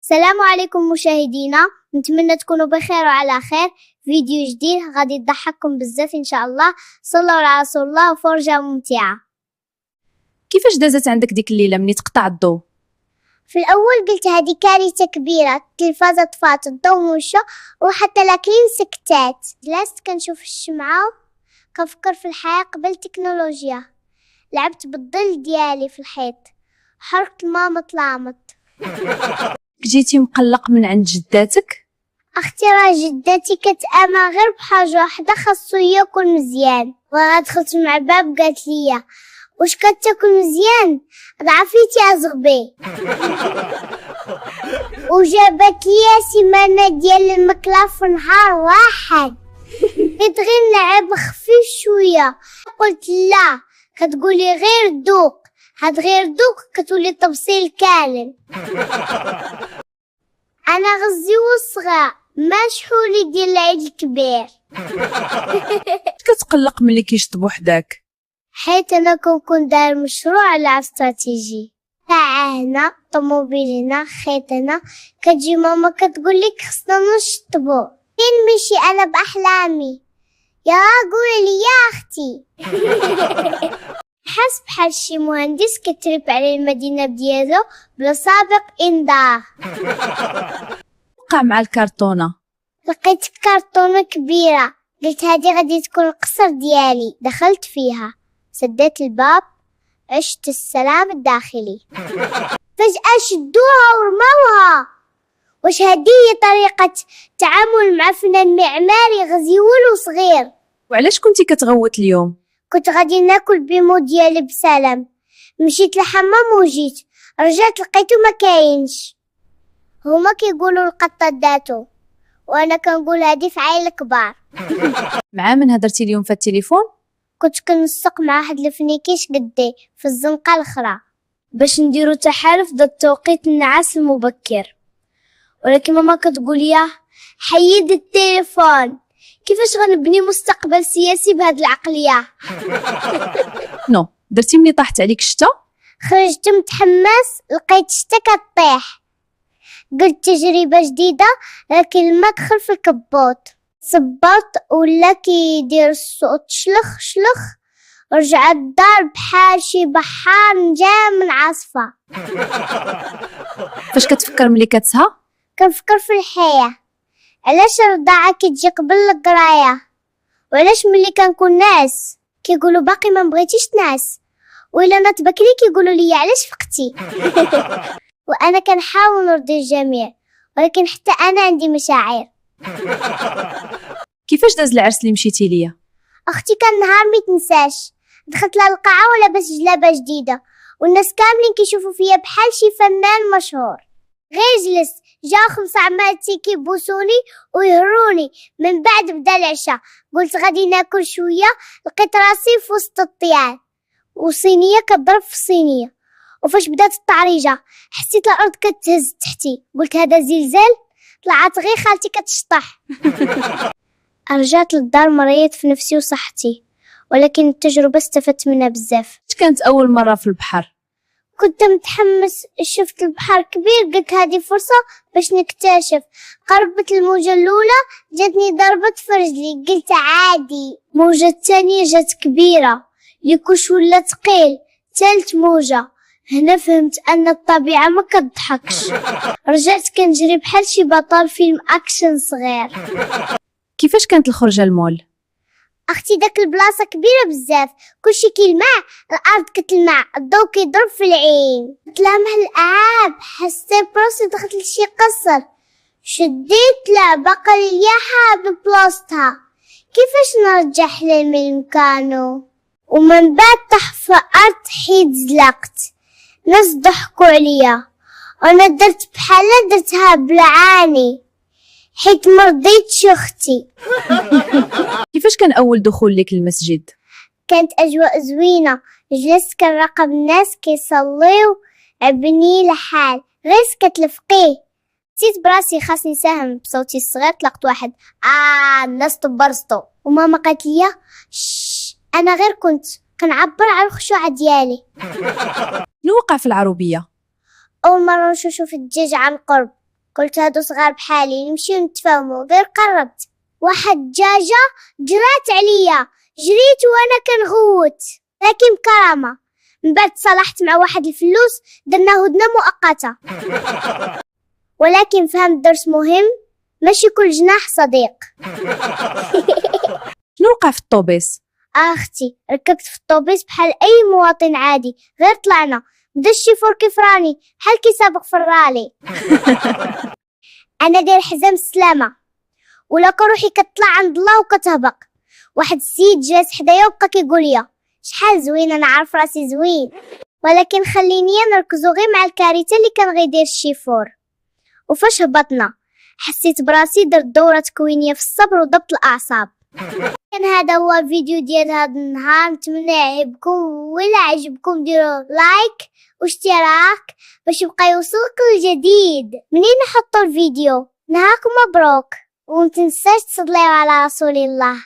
السلام عليكم مشاهدينا، نتمنى تكونوا بخير وعلى خير. فيديو جديد غادي يضحككم بزاف ان شاء الله. صلوا على رسول الله وفرجة ممتعة. كيفاش دازت عندك ديك الليله ملي تقطع الضو؟ في الاول قلت هذه كارثة كبيرة، التلفازة طفات، الضو مشى وحتى لاكلين سكتات. جلست كنشوف الشمعة، كنفكر في الحياة قبل التكنولوجيا. لعبت بالظل ديالي في الحيط، حركت ماما طلامت. جيتي مقلق من عند جداتك؟ اختي راه جدتي كتامن غير بحاجه واحده، خاصو ياكل مزيان. ودخلت مع باب قالت لي واش كتاكل مزيان؟ ضعفيتي ازغبي. وجابت لي سيمانه ديال الماكله في نهار واحد. بغيت غير نلعب خفيف شويه، قلت لا، كتقولي غير دوق، هاد غير دوق كتولي تفصيل كامل. انا غزي وصغى ما شحولي ديال العيد الكبير. كتقلق ملي كيشطبوا حداك؟ حيت انا كنكون داير مشروع على استراتيجي تاعنا، طوموبيلنا، خيطنا، كتجي ماما كتقول لك خصنا نشطبو. فين مشي انا باحلامي؟ يا قولي لي يا اختي. حس بحال شي مهندس كتريب على المدينه ديالو بلا سابق انذار. وقع مع الكرتونه؟ لقيت كرتونه كبيره، قلت هذه غادي تكون القصر ديالي. دخلت فيها، سديت الباب، عشت السلام الداخلي. فجأة شدوها ورموها. واش هذه هي طريقة تعامل مع فنان معماري غزيول وصغير؟ وعلاش كنتي كتغوت اليوم؟ كنت غادي ناكل بيمو ديالي بسلام، مشيت للحمام وجيت، رجعت لقيتو ما كاينش. هما كيقولوا القطة داتو، وانا كنقول هادي في عائلة كبار. مع من هضرتي اليوم في التليفون؟ كنت كنسق مع واحد الفنيكيش قدي في الزنقة الاخرى باش نديرو تحالف ضد توقيت النعاس المبكر، ولكن ماما كتقول ياه حيد التليفون، كيفاش غنبني مستقبل سياسي بهاد العقلية؟ نو، درتي ملي طاحت عليك الشتا؟ خرجت متحمس، لقيت الشتا كطيح، قلت تجربة جديدة، لكن الماء دخل في الكبوت، صبرت ولا كيدير الصوت شلخ شلخ، رجع الدار بحال شي بحار جا من عاصفة. فاش كتفكر ملي كتسهى؟ كنفكر في الحياة، علاش الرضاعة كتجي قبل القراية، وعلاش ملي كنكون ناعس كيقولوا باقي ما بغيتيش تنعس، وإلا ناض بكري كيقولوا لي علاش فقتي. وانا كنحاول نرضي الجميع، ولكن حتى انا عندي مشاعر. كيفاش داز العرس اللي مشيتي ليا؟ اختي كان نهار ما تنساش، دخلت لها القاعه ولابس جلابه جديده، والناس كاملين كيشوفوا فيا بحال شي فنان مشهور. غير جلست، جاو 5 عماتي كيبوسوني ويهروني. من بعد بدا العشاء، قلت غادي ناكل شويه، لقيت راسي في وسط الطيان وصينيه كتضرب في صينيه. وفاش بدات التعريجه حسيت الارض كتهز تحتي، قلت هذا زلزال. طلعت غير خالتي كتشطح. رجعت للدار مريت في نفسي وصحتي، ولكن التجربه استفدت منها بزاف. كانت اول مره في البحر؟ كنت متحمس، شفت البحر كبير، قلت هذه فرصه باش نكتشف. قربت الموجه الاولى، جاتني ضربه في رجلي، قلت عادي. الموجه الثانيه جات كبيره، الكوش ولا ثقيل. ثالث موجه، هنا فهمت ان الطبيعه ما كتضحكش. رجعت كنجري بحال شي بطل فيلم اكشن صغير. كيفاش كانت الخرجه المول؟ اختي داك البلاصه كبيره بزاف، كلشي كيلمع، الارض كتلمع، الضو كيضرب في العين. تلامح الالعاب، حسيت براسي دخلت لشي قصر. شديت لعبه قال لي حاب بلاصتها، كيفاش نرجع حلمي لمكانو؟ ومن بعد طاح في الارض حيت زلقت. ناس ضحكوا عليا، وانا درت بحال درتها بالعاني حيت مرضيتش اختي. كيفاش كان اول دخول لك للمسجد؟ كانت اجواء زوينه، جلست كنراقب الناس كيصليو، عبني لحال غير سكت الفقيه. حسيت براسي خاصني نساهم بصوتي الصغير. طلقت واحد الناس تبرزطوا، وماما قالت لي انا غير كنت كنعبر على الخشوع ديالي. شنو وقع في العروبيه؟ أول مرة نشوف الدجاج عن قرب، قلت هادو صغار بحالي نمشيو نتفاهموا، غير قربت واحد دجاجة جرات عليا، جريت وانا كنغوت لكن بكرامة. من بعد صالحت مع واحد الفلوس درنا هدنة مؤقتة. ولكن فهمت درس مهم، ماشي كل جناح صديق. شنو وقع في الطوبيس؟ اختي ركبت في الطوبيس بحال اي مواطن عادي، غير طلعنا بدا الشيفور كيف راني بحال كيسابق في الرالي. انا داير حزام السلامه ولا روحي كتطلع عند الله وكتهبط. واحد السيد جالس حدايا وبقى كيقول لي شحال زوين، انا عارف راسي زوين، ولكن خليني نركزو غير مع الكارثه اللي كان غيدير الشيفور. وفاش هبطنا حسيت براسي درت دوره تكوينيه في الصبر وضبط الاعصاب. كان هذا هو الفيديو ديال هذا النهار، نتمنى يعجبكم، ولا عجبكم ديروا لايك واشتراك باش يبقى يوصلكم الجديد منين نحطوا الفيديو. نهاركم مبروك، ومتنساش تصليوا على رسول الله.